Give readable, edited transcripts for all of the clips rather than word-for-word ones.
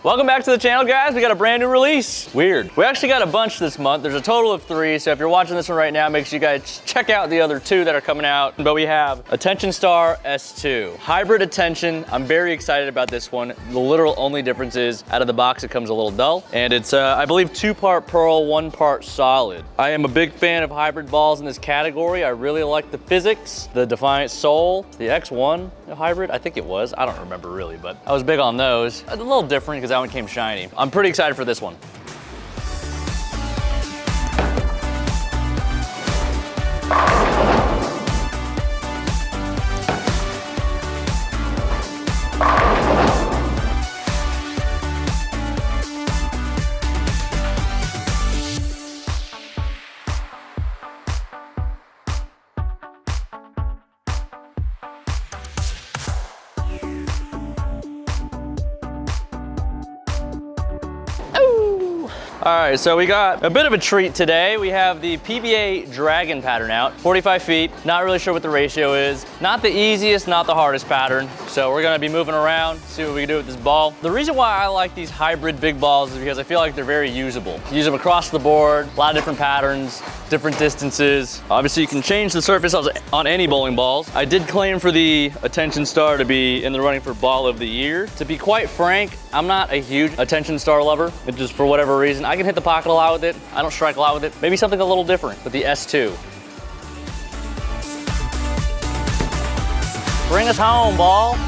Welcome back to the channel, guys. We got a brand new release. Weird. We actually got a bunch this month. There's a total of 3, so if you're watching this one right now, make sure you guys check out the other 2 that are coming out. But we have Attention Star S2. Hybrid Attention. I'm very excited about this one. The literal only difference is out of the box it comes a little dull, and it's I believe 2-part pearl, 1-part solid. I am a big fan of hybrid balls in this category. I really like the physics, the Defiant Soul, the X1 hybrid, I think it was. I don't remember really, but I was big on those. A little different because that one came shiny. I'm pretty excited for this one. All right, so we got a bit of a treat today. We have the PBA Dragon pattern out, 45 feet. Not really sure what the ratio is. Not the easiest, not the hardest pattern. So we're gonna be moving around, see what we can do with this ball. The reason why I like these hybrid big balls is because I feel like they're very usable. Use them across the board, a lot of different patterns, different distances. Obviously you can change the surface on any bowling balls. I did claim for the Attention Star to be in the running for Ball of the Year. To be quite frank, I'm not a huge Attention Star lover. It just, for whatever reason, I can hit the pocket a lot with it. I don't strike a lot with it. Maybe something a little different with the S2. Bring us home, ball.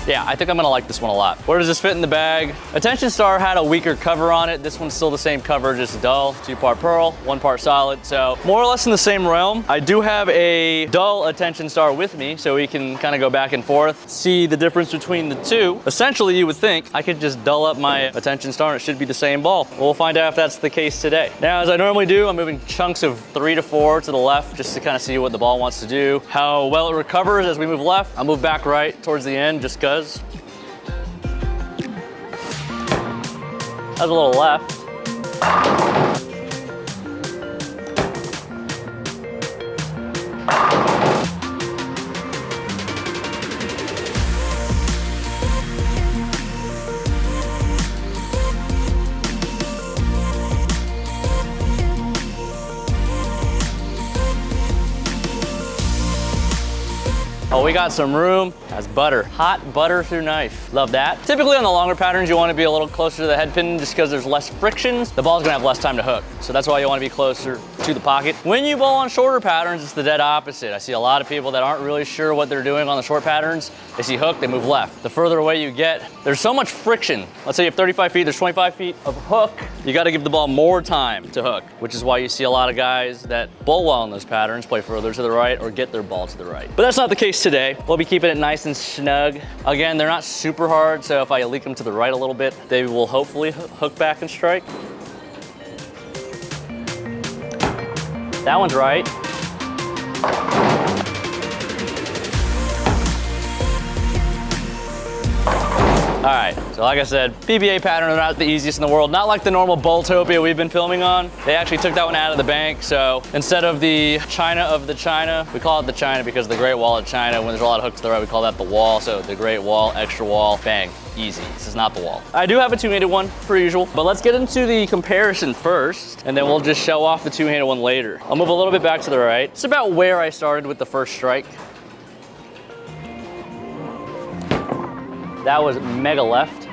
Yeah, I think I'm gonna like this one a lot. Where does this fit in the bag? Attention Star had a weaker cover on it. This one's still the same cover, just dull. 2-part pearl, 1-part solid. So more or less in the same realm. I do have a dull Attention Star with me, so we can kind of go back and forth, see the difference between the 2. Essentially, you would think I could just dull up my Attention Star and it should be the same ball. We'll find out if that's the case today. Now, as I normally do, I'm moving chunks of 3 to 4 to the left just to kind of see what the ball wants to do, how well it recovers as we move left. I'll move back right towards the end just because. That was a little left. Oh, we got some room. That's butter. Hot butter through knife. Love that. Typically on the longer patterns, you want to be a little closer to the head pin just because there's less frictions. The ball's gonna have less time to hook. So that's why you want to be closer to the pocket. When you bowl on shorter patterns, it's the dead opposite. I see a lot of people that aren't really sure what they're doing on the short patterns. They see hook, they move left. The further away you get, there's so much friction. Let's say you have 35 feet, there's 25 feet of hook. You got to give the ball more time to hook, which is why you see a lot of guys that bowl well in those patterns play further to the right or get their ball to the right. But that's not the case today. We'll be keeping it nice and snug. Again, they're not super hard, so if I leak them to the right a little bit, they will hopefully hook back and strike. That one's right. All right, so like I said, PBA pattern are not the easiest in the world. Not like the normal Bowltopia we've been filming on. They actually took that one out of the bank. So instead of the China of the China, we call it the China because the Great Wall of China, when there's a lot of hooks to the right, we call that the wall. So the Great Wall, extra wall, bang, easy. This is not the wall. I do have a 2-handed one, per usual, but let's get into the comparison first, and then we'll just show off the 2-handed one later. I'll move a little bit back to the right. It's about where I started with the first strike. That was mega left.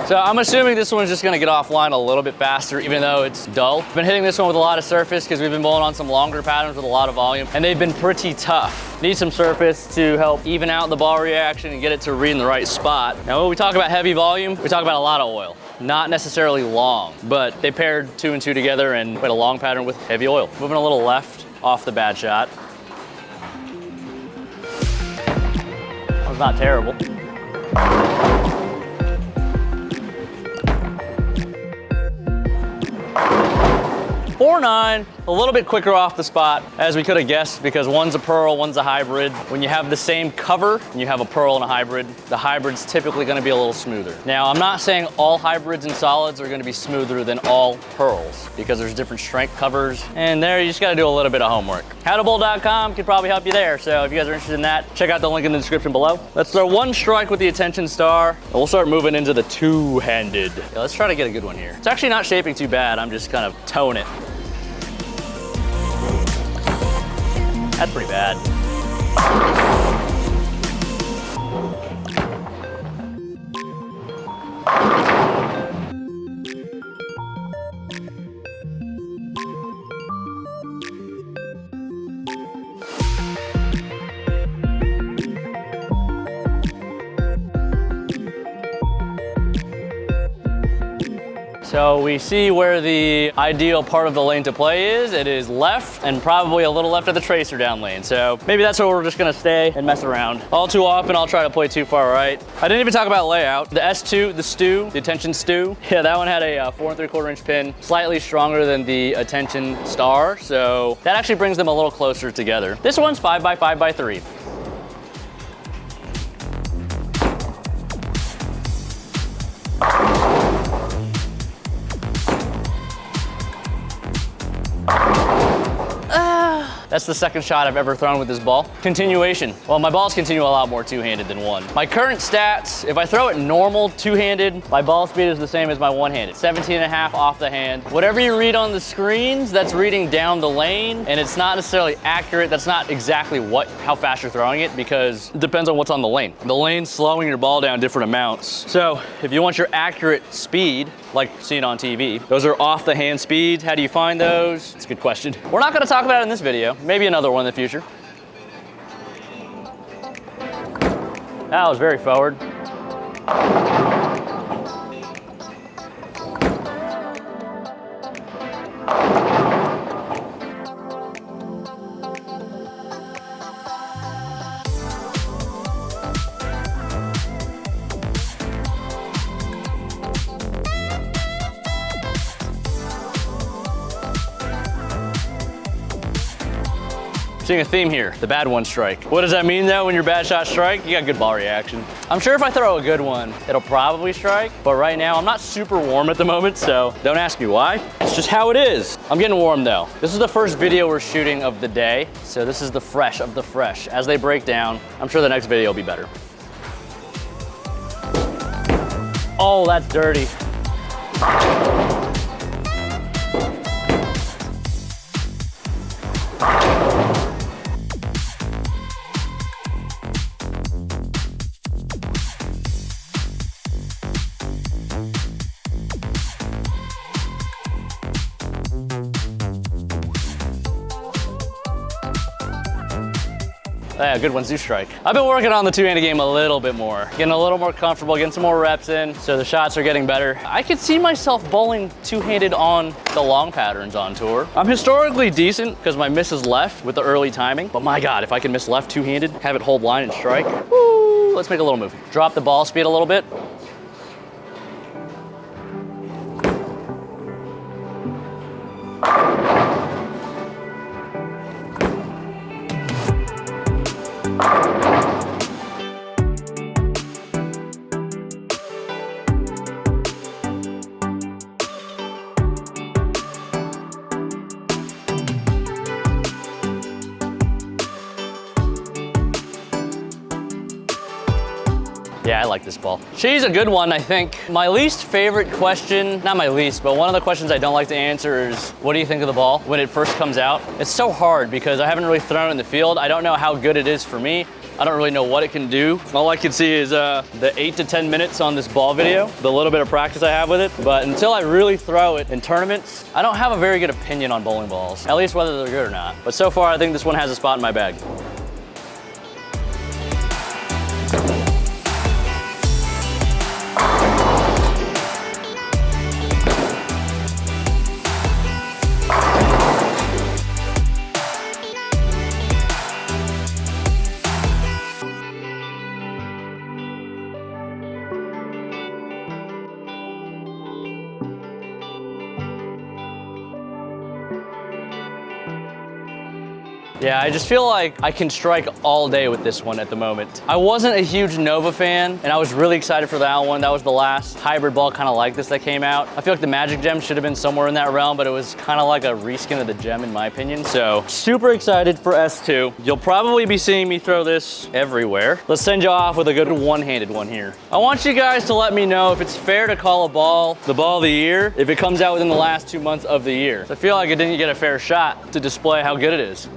So I'm assuming this one's just gonna get offline a little bit faster, even though it's dull. I've been hitting this one with a lot of surface because we've been bowling on some longer patterns with a lot of volume, and they've been pretty tough. Need some surface to help even out the ball reaction and get it to read in the right spot. Now, when we talk about heavy volume, we talk about a lot of oil. Not necessarily long, but they paired 2 and 2 together and played a long pattern with heavy oil. Moving a little left off the bad shot. That was not terrible. 4.9, a little bit quicker off the spot, as we could have guessed, because one's a pearl, one's a hybrid. When you have the same cover and you have a pearl and a hybrid, the hybrid's typically gonna be a little smoother. Now, I'm not saying all hybrids and solids are gonna be smoother than all pearls, because there's different strength covers, and there you just gotta do a little bit of homework. Howtobowl.com could probably help you there, so if you guys are interested in that, check out the link in the description below. Let's throw one strike with the attention star, and we'll start moving into the two-handed. Yeah, let's try to get a good one here. It's actually not shaping too bad, I'm just kind of towing it. That's pretty bad. So we see where the ideal part of the lane to play is. It is left and probably a little left of the tracer down lane. So maybe that's where we're just gonna stay and mess around. All too often, I'll try to play too far right. I didn't even talk about layout. The S2, the stew, the attention stew. Yeah, that one had a 4 3/4 inch pin, slightly stronger than the attention star. So that actually brings them a little closer together. This one's 5x5x3. That's the second shot I've ever thrown with this ball. Continuation. Well, my balls continue a lot more two-handed than one. My current stats, if I throw it normal two-handed, my ball speed is the same as my one-handed. 17.5 off the hand. Whatever you read on the screens, that's reading down the lane, and it's not necessarily accurate. That's not exactly how fast you're throwing it, because it depends on what's on the lane. The lane's slowing your ball down different amounts. So if you want your accurate speed, like seen on TV, those are off the hand speeds. How do you find those? It's a good question. We're not gonna talk about it in this video. Maybe another one in the future. That was very forward. Seeing a theme here, the bad one strike. What does that mean though when your bad shot strike? You got good ball reaction. I'm sure if I throw a good one, it'll probably strike, but right now I'm not super warm at the moment, so don't ask me why. It's just how it is. I'm getting warm though. This is the first video we're shooting of the day, so this is the fresh of the fresh. As they break down, I'm sure the next video will be better. Oh, that's dirty. Yeah, good ones do strike. I've been working on the two-handed game a little bit more, getting a little more comfortable, getting some more reps in, so the shots are getting better. I could see myself bowling two-handed on the long patterns on tour. I'm historically decent because my miss is left with the early timing, but my God, if I can miss left two-handed, have it hold line and strike, woo, let's make a little move. Drop the ball speed a little bit. Yeah, I like this ball. She's a good one, I think. My least favorite question, not my least, but one of the questions I don't like to answer is, what do you think of the ball when it first comes out? It's so hard because I haven't really thrown it in the field. I don't know how good it is for me. I don't really know what it can do. All I can see is the 8 to 10 minutes on this ball video, the little bit of practice I have with it. But until I really throw it in tournaments, I don't have a very good opinion on bowling balls, at least whether they're good or not. But so far, I think this one has a spot in my bag. Yeah, I just feel like I can strike all day with this one at the moment. I wasn't a huge Nova fan, and I was really excited for that one. That was the last hybrid ball kind of like this that came out. I feel like the Magic Gem should have been somewhere in that realm, but it was kind of like a reskin of the Gem in my opinion. So super excited for S2. You'll probably be seeing me throw this everywhere. Let's send you off with a good one-handed one here. I want you guys to let me know if it's fair to call a ball the ball of the year if it comes out within the last 2 months of the year. I feel like it didn't get a fair shot to display how good it is.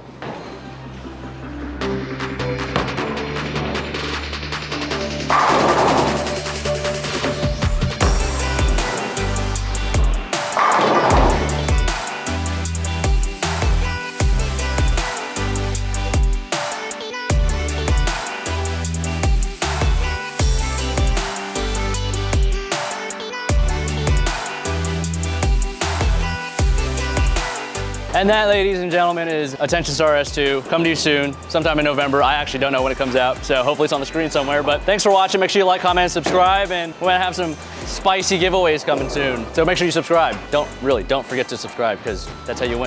And that, ladies and gentlemen, is Attention Star S2. Come to you soon, sometime in November. I actually don't know when it comes out, so hopefully it's on the screen somewhere. But thanks for watching. Make sure you like, comment, and subscribe. And we're gonna have some spicy giveaways coming soon. So make sure you subscribe. Don't forget to subscribe, because that's how you win.